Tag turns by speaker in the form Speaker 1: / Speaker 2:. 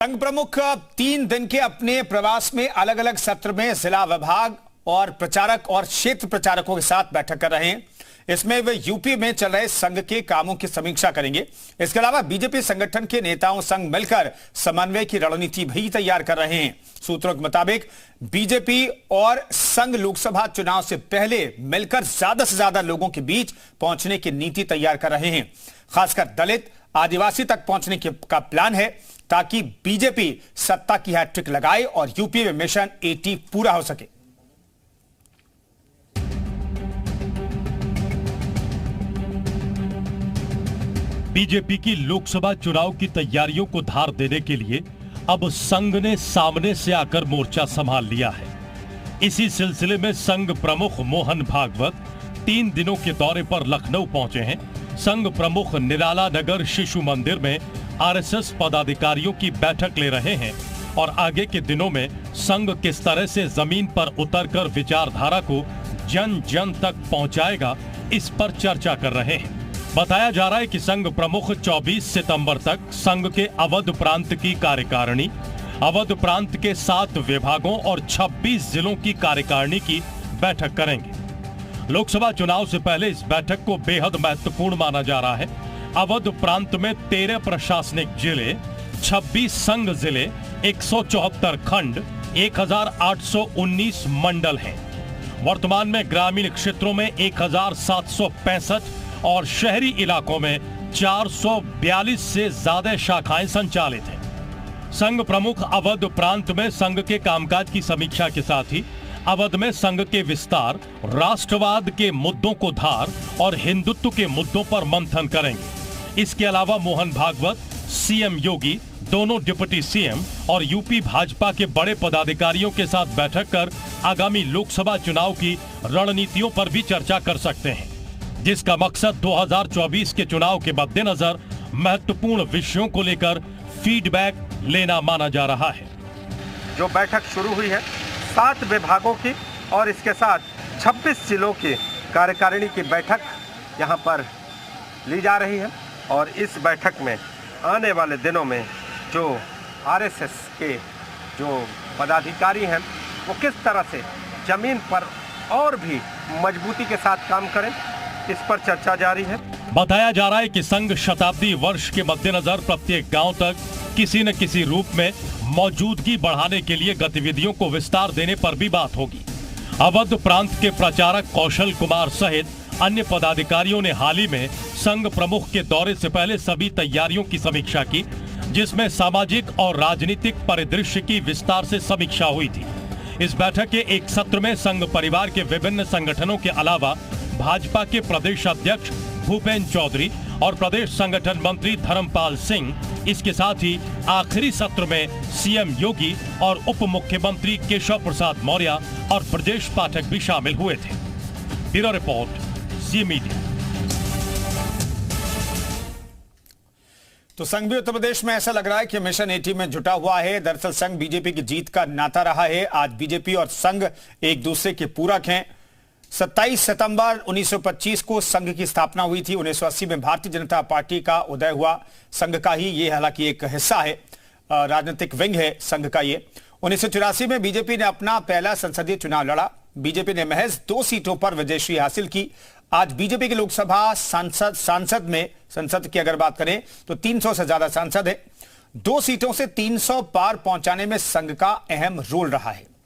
Speaker 1: संघ प्रमुख 3 दिन के अपने प्रवास में अलग अलग सत्र में जिला विभाग और प्रचारक और क्षेत्र प्रचारकों के साथ बैठक कर रहे हैं। इसमें वे यूपी में चल रहे संघ के कामों की समीक्षा करेंगे। इसके अलावा बीजेपी संगठन के नेताओं संग मिलकर समन्वय की रणनीति भी तैयार कर रहे हैं। सूत्रों के मुताबिक बीजेपी और संघ लोकसभा चुनाव से पहले मिलकर ज्यादा से ज्यादा लोगों के बीच पहुंचने की नीति तैयार कर रहे हैं। खासकर दलित आदिवासी तक पहुंचने का प्लान है ताकि बीजेपी सत्ता की हैट्रिक लगाए और यूपी में मिशन 80 पूरा हो सके।
Speaker 2: बीजेपी की लोकसभा चुनाव की तैयारियों को धार देने के लिए अब संघ ने सामने से आकर मोर्चा संभाल लिया है। इसी सिलसिले में संघ प्रमुख मोहन भागवत 3 दिनों के दौरे पर लखनऊ पहुंचे हैं। संघ प्रमुख निराला नगर शिशु मंदिर में आरएसएस पदाधिकारियों की बैठक ले रहे हैं और आगे के दिनों में संघ किस तरह से जमीन पर उतरकर विचारधारा को जन जन तक पहुंचाएगा, इस पर चर्चा कर रहे हैं। बताया जा रहा है कि संघ प्रमुख 24 सितंबर तक संघ के अवध प्रांत की कार्यकारिणी, अवध प्रांत के 7 विभागों और 26 जिलों की कार्यकारिणी की बैठक करेंगे। लोकसभा चुनाव से पहले इस बैठक को बेहद महत्वपूर्ण माना जा रहा है। अवध प्रांत में 13 प्रशासनिक जिले, 26 संघ जिले, 174 खंड, 1819 मंडल हैं। वर्तमान में ग्रामीण क्षेत्रों में 1765 और शहरी इलाकों में 442 से ज्यादा शाखाएं संचालित हैं। संघ प्रमुख अवध प्रांत में संघ के कामकाज की समीक्षा के साथ ही अवध में संघ के विस्तार, राष्ट्रवाद के मुद्दों को धार और हिंदुत्व के मुद्दों पर मंथन करेंगे। इसके अलावा मोहन भागवत, सीएम योगी, दोनों डिप्टी सीएम और यूपी भाजपा के बड़े पदाधिकारियों के साथ बैठक कर आगामी लोकसभा चुनाव की रणनीतियों पर भी चर्चा कर सकते हैं, जिसका मकसद 2024 के चुनाव के मद्देनजर महत्वपूर्ण विषयों को लेकर फीडबैक लेना माना जा रहा है।
Speaker 3: जो बैठक शुरू हुई है 7 विभागों की और इसके साथ 26 जिलों की कार्यकारिणी की बैठक यहां पर ली जा रही है और इस बैठक में आने वाले दिनों में जो आरएसएस के जो पदाधिकारी हैं वो किस तरह से जमीन पर और भी मजबूती के साथ काम करें, इस पर चर्चा जारी है।
Speaker 2: बताया जा रहा है कि संघ शताब्दी वर्ष के मद्देनजर प्रत्येक गांव तक किसी न किसी रूप में मौजूदगी बढ़ाने के लिए गतिविधियों को विस्तार देने पर भी बात होगी। अवध प्रांत के प्रचारक कौशल कुमार सहित अन्य पदाधिकारियों ने हाल ही में संघ प्रमुख के दौरे से पहले सभी तैयारियों की समीक्षा की, जिसमें सामाजिक और राजनीतिक परिदृश्य की विस्तार से समीक्षा हुई थी। इस बैठक के एक सत्र में संघ परिवार के विभिन्न संगठनों के अलावा भाजपा के प्रदेश अध्यक्ष भूपेंद्र चौधरी और प्रदेश संगठन मंत्री धर्मपाल सिंह, इसके साथ ही आखिरी सत्र में सीएम योगी और उप मुख्यमंत्री केशव प्रसाद मौर्य और ब्रजेश पाठक भी शामिल हुए थे। Bureau report, C media.
Speaker 1: तो संघ भी उत्तर प्रदेश में ऐसा लग रहा है कि मिशन 80 में जुटा हुआ है। दरअसल संघ बीजेपी की जीत का नाता रहा है। आज बीजेपी और संघ एक दूसरे के पूरक हैं। 27 सितंबर 1925 को संघ की स्थापना हुई थी। 1980 में भारतीय जनता पार्टी का उदय हुआ। संघ का ही ये हालांकि एक हिस्सा है, राजनीतिक विंग है संघ का ये। 1984 में बीजेपी ने अपना पहला संसदीय चुनाव लड़ा। बीजेपी ने महज 2 सीटों पर विजयश्री हासिल की। आज बीजेपी की लोकसभा संसद की अगर बात करें तो 300 से ज्यादा सांसद है। 2 सीटों से 300 पार पहुंचाने में संघ का अहम रोल रहा है।